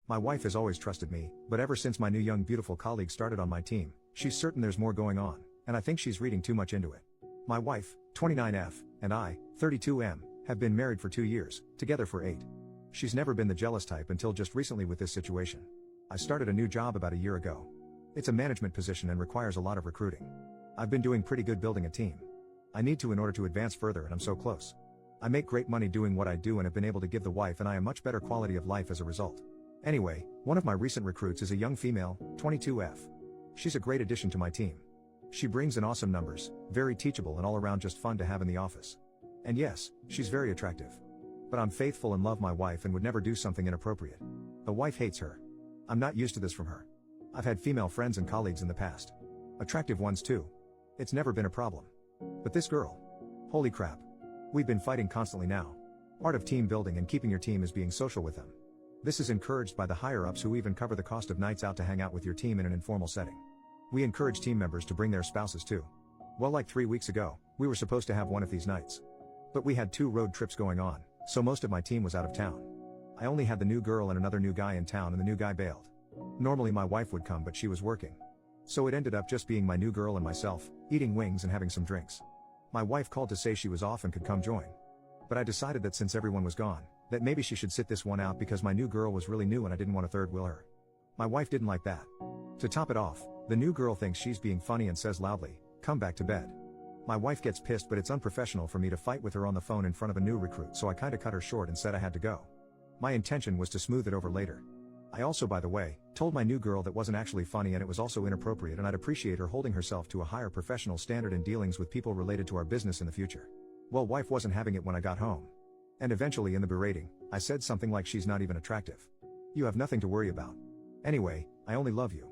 My wife has always trusted me, but ever since my new young beautiful colleague started on my team, she's certain there's more going on, and I think she's reading too much into it. My wife, 29F, and I, 32M, have been married for 2 years, together for 8. She's never been the jealous type until just recently with this situation. I started a new job about a year ago. It's a management position and requires a lot of recruiting. I've been doing pretty good building a team. I need to in order to advance further, and I'm so close. I make great money doing what I do and have been able to give the wife and I a much better quality of life as a result. Anyway, one of my recent recruits is a young female, 22F. She's a great addition to my team. She brings in awesome numbers, very teachable and all around just fun to have in the office. And yes, she's very attractive. But I'm faithful and love my wife and would never do something inappropriate. The wife hates her. I'm not used to this from her. I've had female friends and colleagues in the past. Attractive ones too. It's never been a problem. But this girl. Holy crap. We've been fighting constantly now. Part of team building and keeping your team is being social with them. This is encouraged by the higher-ups who even cover the cost of nights out to hang out with your team in an informal setting. We encourage team members to bring their spouses too. Well, like 3 weeks ago, we were supposed to have one of these nights. But we had 2 road trips going on, so most of my team was out of town. I only had the new girl and another new guy in town, and the new guy bailed. Normally my wife would come, but she was working. So it ended up just being my new girl and myself, eating wings and having some drinks. My wife called to say she was off and could come join. But I decided that since everyone was gone, that maybe she should sit this one out because my new girl was really new and I didn't want to third wheel her. My wife didn't like that. To top it off, the new girl thinks she's being funny and says loudly, "Come back to bed." My wife gets pissed, but it's unprofessional for me to fight with her on the phone in front of a new recruit, so I kinda cut her short and said I had to go. My intention was to smooth it over later. I also, by the way, told my new girl that wasn't actually funny and it was also inappropriate, and I'd appreciate her holding herself to a higher professional standard in dealings with people related to our business in the future. Well, wife wasn't having it when I got home. And eventually in the berating, I said something like she's not even attractive. You have nothing to worry about. Anyway, I only love you.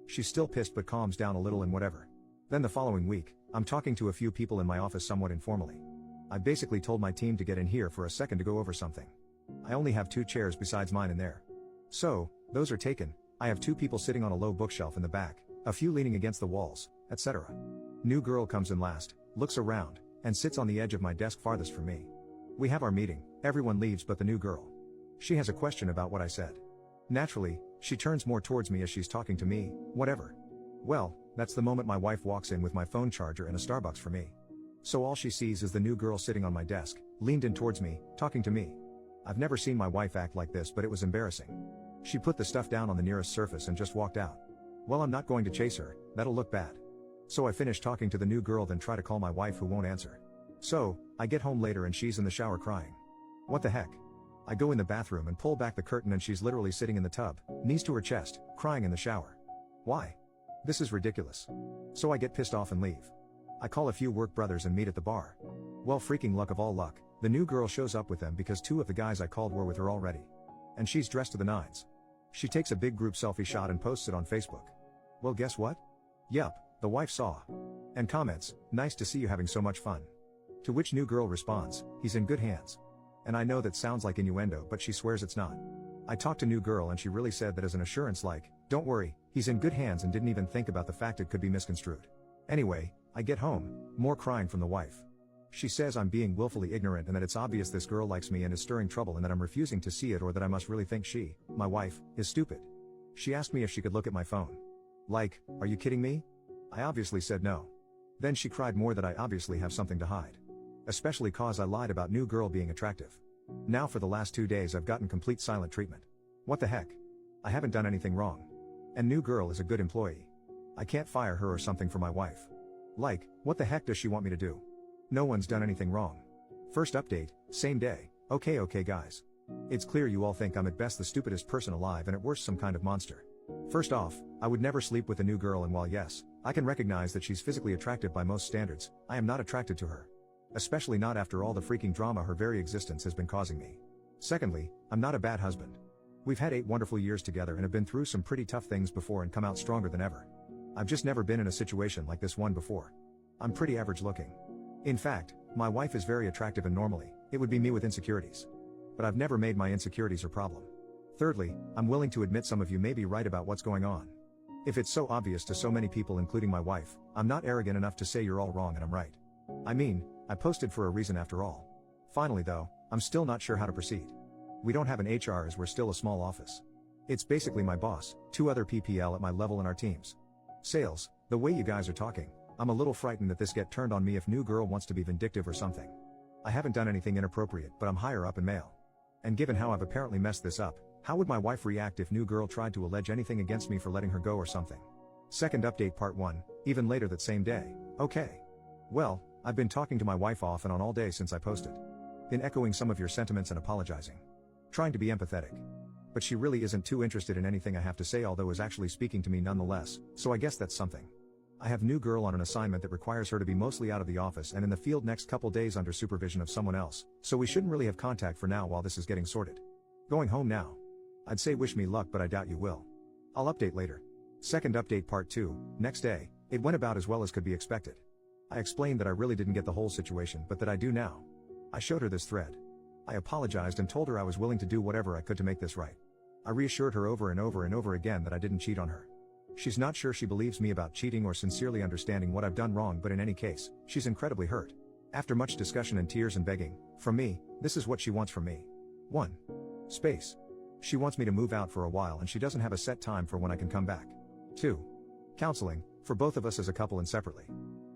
She's still pissed but calms down a little and whatever. Then the following week, I'm talking to a few people in my office somewhat informally. I basically told my team to get in here for a second to go over something. I only have 2 chairs besides mine in there. So, those are taken. I have 2 people sitting on a low bookshelf in the back, a few leaning against the walls, etc. New girl comes in last, looks around, and sits on the edge of my desk farthest from me. We have our meeting, everyone leaves but the new girl. She has a question about what I said. Naturally, she turns more towards me as she's talking to me, whatever. Well, that's the moment my wife walks in with my phone charger and a Starbucks for me. So all she sees is the new girl sitting on my desk, leaned in towards me, talking to me. I've never seen my wife act like this, but it was embarrassing. She put the stuff down on the nearest surface and just walked out. Well, I'm not going to chase her, that'll look bad. So I finish talking to the new girl, then try to call my wife who won't answer. So, I get home later and she's in the shower crying. What the heck? I go in the bathroom and pull back the curtain and she's literally sitting in the tub, knees to her chest, crying in the shower. Why? This is ridiculous. So I get pissed off and leave. I call a few work brothers and meet at the bar. Well, freaking luck of all luck, the new girl shows up with them because 2 of the guys I called were with her already. And she's dressed to the nines. She takes a big group selfie shot and posts it on Facebook. Well, guess what? Yup, the wife saw. And comments, "Nice to see you having so much fun." To which new girl responds, "He's in good hands." And I know that sounds like innuendo, but she swears it's not. I talked to new girl and she really said that as an assurance, like, "Don't worry, he's in good hands," and didn't even think about the fact it could be misconstrued. Anyway, I get home, more crying from the wife. She says I'm being willfully ignorant and that it's obvious this girl likes me and is stirring trouble and that I'm refusing to see it, or that I must really think she, my wife, is stupid. She asked me if she could look at my phone. Like, are you kidding me? I obviously said no. Then she cried more that I obviously have something to hide. Especially cause I lied about new girl being attractive. Now for the last 2 days I've gotten complete silent treatment. What the heck? I haven't done anything wrong. And new girl is a good employee. I can't fire her or something for my wife. Like, what the heck does she want me to do? No one's done anything wrong. First update, same day. Okay guys. It's clear you all think I'm at best the stupidest person alive and at worst some kind of monster. First off, I would never sleep with a new girl, and while yes, I can recognize that she's physically attractive by most standards, I am not attracted to her. Especially not after all the freaking drama her very existence has been causing me. Secondly, I'm not a bad husband. We've had 8 wonderful years together and have been through some pretty tough things before and come out stronger than ever. I've just never been in a situation like this one before. I'm pretty average looking. In fact, my wife is very attractive and normally, it would be me with insecurities. But I've never made my insecurities her problem. Thirdly, I'm willing to admit some of you may be right about what's going on. If it's so obvious to so many people including my wife, I'm not arrogant enough to say you're all wrong and I'm right. I mean, I posted for a reason after all. Finally though, I'm still not sure how to proceed. We don't have an HR as we're still a small office. It's basically my boss, 2 other PPL at my level in our teams. Sales, the way you guys are talking, I'm a little frightened that this get turned on me if new girl wants to be vindictive or something. I haven't done anything inappropriate, but I'm higher up in mail. And given how I've apparently messed this up, how would my wife react if new girl tried to allege anything against me for letting her go or something? Second update part 1, even later that same day. Okay. Well, I've been talking to my wife off and on all day since I posted. Been echoing some of your sentiments and apologizing. Trying to be empathetic. But she really isn't too interested in anything I have to say, although is actually speaking to me nonetheless, so I guess that's something. I have new girl on an assignment that requires her to be mostly out of the office and in the field next couple days under supervision of someone else, so we shouldn't really have contact for now while this is getting sorted. Going home now. I'd say wish me luck, but I doubt you will. I'll update later. Second update part 2, next day. It went about as well as could be expected. I explained that I really didn't get the whole situation, but that I do now. I showed her this thread. I apologized and told her I was willing to do whatever I could to make this right. I reassured her over and over and over again that I didn't cheat on her. She's not sure she believes me about cheating or sincerely understanding what I've done wrong, but in any case, she's incredibly hurt. After much discussion and tears and begging, from me, this is what she wants from me. 1. Space. She wants me to move out for a while and she doesn't have a set time for when I can come back. 2. Counseling, for both of us as a couple and separately.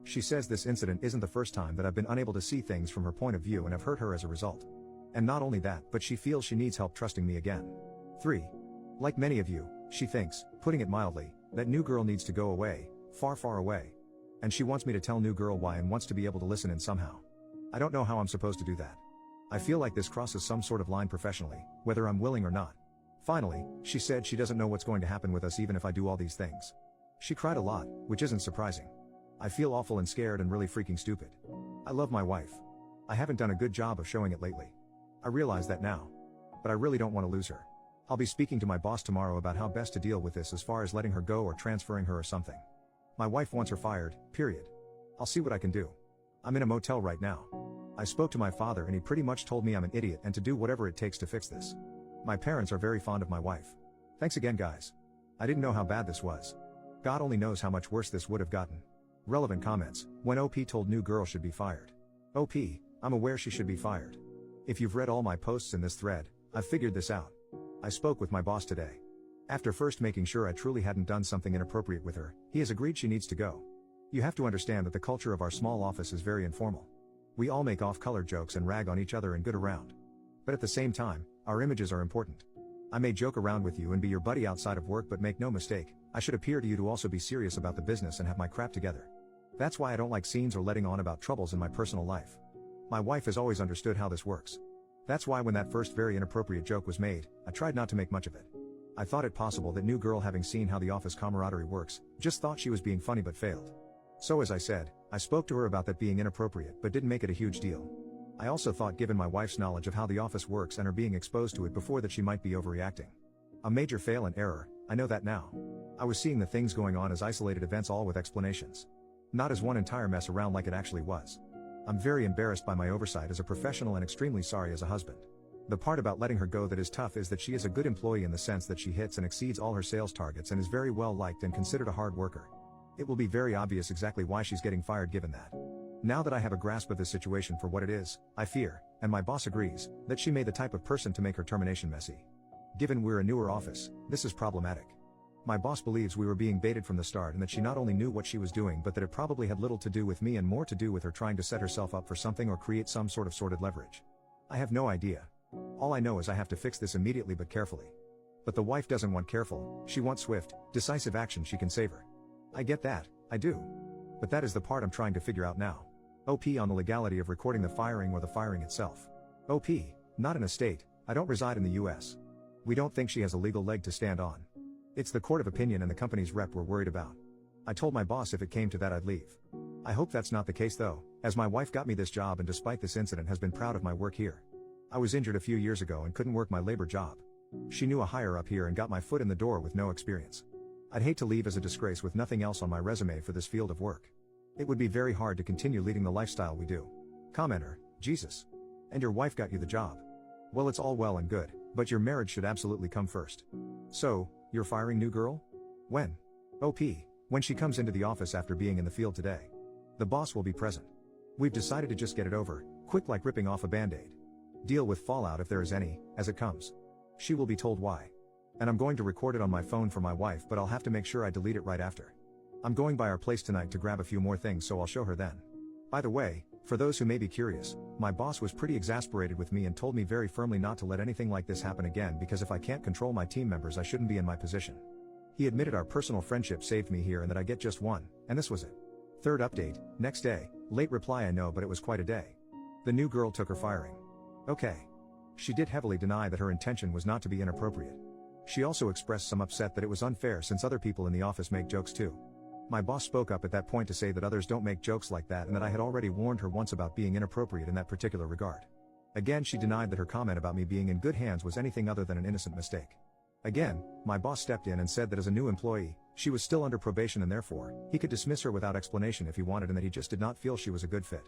She says this incident isn't the first time that I've been unable to see things from her point of view and have hurt her as a result. And not only that, but she feels she needs help trusting me again. 3. Like many of you, she thinks, putting it mildly, that new girl needs to go away, far far away. And she wants me to tell new girl why and wants to be able to listen in somehow. I don't know how I'm supposed to do that. I feel like this crosses some sort of line professionally, whether I'm willing or not. Finally, she said she doesn't know what's going to happen with us even if I do all these things. She cried a lot, which isn't surprising. I feel awful and scared and really freaking stupid. I love my wife. I haven't done a good job of showing it lately. I realize that now. But I really don't want to lose her. I'll be speaking to my boss tomorrow about how best to deal with this as far as letting her go or transferring her or something. My wife wants her fired, period. I'll see what I can do. I'm in a motel right now. I spoke to my father and he pretty much told me I'm an idiot and to do whatever it takes to fix this. My parents are very fond of my wife. Thanks again, guys. I didn't know how bad this was. God only knows how much worse this would have gotten. Relevant comments. When OP told new girl should be fired. OP, I'm aware she should be fired. If you've read all my posts in this thread, I've figured this out. I spoke with my boss today. After first making sure I truly hadn't done something inappropriate with her, he has agreed she needs to go. You have to understand that the culture of our small office is very informal. We all make off-color jokes and rag on each other and good around. But at the same time, our images are important. I may joke around with you and be your buddy outside of work, but make no mistake, I should appear to you to also be serious about the business and have my crap together. That's why I don't like scenes or letting on about troubles in my personal life. My wife has always understood how this works. That's why when that first very inappropriate joke was made, I tried not to make much of it. I thought it possible that new girl, having seen how the office camaraderie works, just thought she was being funny but failed. So as I said, I spoke to her about that being inappropriate but didn't make it a huge deal. I also thought, given my wife's knowledge of how the office works and her being exposed to it before, that she might be overreacting. A major fail and error, I know that now. I was seeing the things going on as isolated events, all with explanations. Not as one entire mess around like it actually was. I'm very embarrassed by my oversight as a professional and extremely sorry as a husband. The part about letting her go that is tough is that she is a good employee in the sense that she hits and exceeds all her sales targets and is very well liked and considered a hard worker. It will be very obvious exactly why she's getting fired given that. Now that I have a grasp of this situation for what it is, I fear, and my boss agrees, that she may be the type of person to make her termination messy. Given we're a newer office, this is problematic. My boss believes we were being baited from the start and that she not only knew what she was doing but that it probably had little to do with me and more to do with her trying to set herself up for something or create some sort of sordid leverage. I have no idea. All I know is I have to fix this immediately but carefully. But the wife doesn't want careful, she wants swift, decisive action she can save her. I get that, I do. But that is the part I'm trying to figure out now. OP on the legality of recording the firing or the firing itself. OP, not in a state, I don't reside in the US. We don't think she has a legal leg to stand on. It's the court of opinion and the company's rep we're worried about. I told my boss if it came to that I'd leave. I hope that's not the case though, as my wife got me this job and despite this incident has been proud of my work here. I was injured a few years ago and couldn't work my labor job. She knew a higher up here and got my foot in the door with no experience. I'd hate to leave as a disgrace with nothing else on my resume for this field of work. It would be very hard to continue leading the lifestyle we do. Commenter, Jesus. And your wife got you the job. Well, it's all well and good, but your marriage should absolutely come first. So, you're firing new girl? When? OP, when she comes into the office after being in the field today. The boss will be present. We've decided to just get it over, quick like ripping off a band-aid. Deal with fallout if there is any, as it comes. She will be told why. And I'm going to record it on my phone for my wife, but I'll have to make sure I delete it right after. I'm going by our place tonight to grab a few more things, so I'll show her then. By the way, for those who may be curious, my boss was pretty exasperated with me and told me very firmly not to let anything like this happen again, because if I can't control my team members, I shouldn't be in my position. He admitted our personal friendship saved me here and that I get just one, and this was it. Third update, next day, late reply I know, but it was quite a day. The new girl took her firing. Okay. She did heavily deny that her intention was not to be inappropriate. She also expressed some upset that it was unfair since other people in the office make jokes too. My boss spoke up at that point to say that others don't make jokes like that and that I had already warned her once about being inappropriate in that particular regard. Again, she denied that her comment about me being in good hands was anything other than an innocent mistake. Again, my boss stepped in and said that as a new employee, she was still under probation and therefore, he could dismiss her without explanation if he wanted, and that he just did not feel she was a good fit.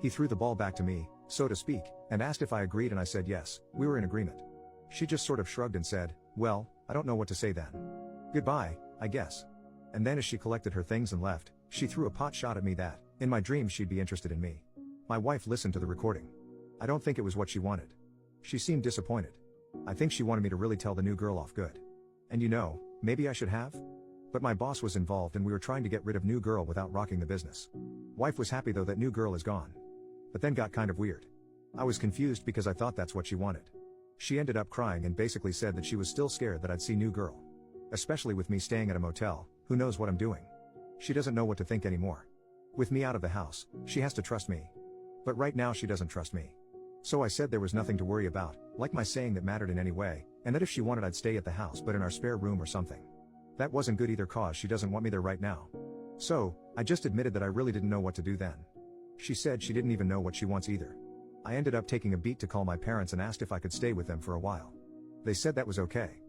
He threw the ball back to me, so to speak, and asked if I agreed, and I said yes, we were in agreement. She just sort of shrugged and said, well, I don't know what to say then. Goodbye, I guess. And then as she collected her things and left, she threw a pot shot at me that, in my dreams, she'd be interested in me. My wife listened to the recording. I don't think it was what she wanted. She seemed disappointed. I think she wanted me to really tell the new girl off good. And you know, maybe I should have? But my boss was involved and we were trying to get rid of new girl without rocking the business. Wife was happy though that new girl is gone. But then got kind of weird. I was confused because I thought that's what she wanted. She ended up crying and basically said that she was still scared that I'd see new girl. Especially with me staying at a motel, who knows what I'm doing? She doesn't know what to think anymore. With me out of the house, she has to trust me. But right now she doesn't trust me. So I said there was nothing to worry about, like my saying that mattered in any way, and that if she wanted I'd stay at the house but in our spare room or something. That wasn't good either cause she doesn't want me there right now. So, I just admitted that I really didn't know what to do then. She said she didn't even know what she wants either. I ended up taking a beat to call my parents and asked if I could stay with them for a while. They said that was okay.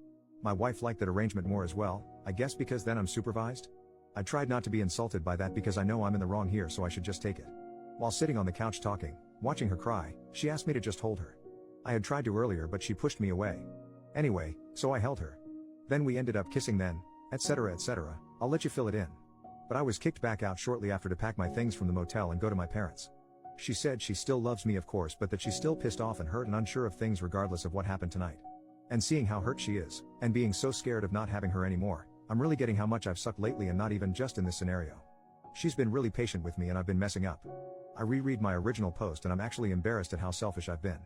My wife liked that arrangement more as well, I guess because then I'm supervised? I tried not to be insulted by that because I know I'm in the wrong here, so I should just take it. While sitting on the couch talking, watching her cry, she asked me to just hold her. I had tried to earlier but she pushed me away. Anyway, so I held her. Then we ended up kissing then, etc. etc. I'll let you fill it in. But I was kicked back out shortly after to pack my things from the motel and go to my parents. She said she still loves me of course, but that she's still pissed off and hurt and unsure of things regardless of what happened tonight. And seeing how hurt she is, and being so scared of not having her anymore, I'm really getting how much I've sucked lately, and not even just in this scenario. She's been really patient with me and I've been messing up. I reread my original post and I'm actually embarrassed at how selfish I've been.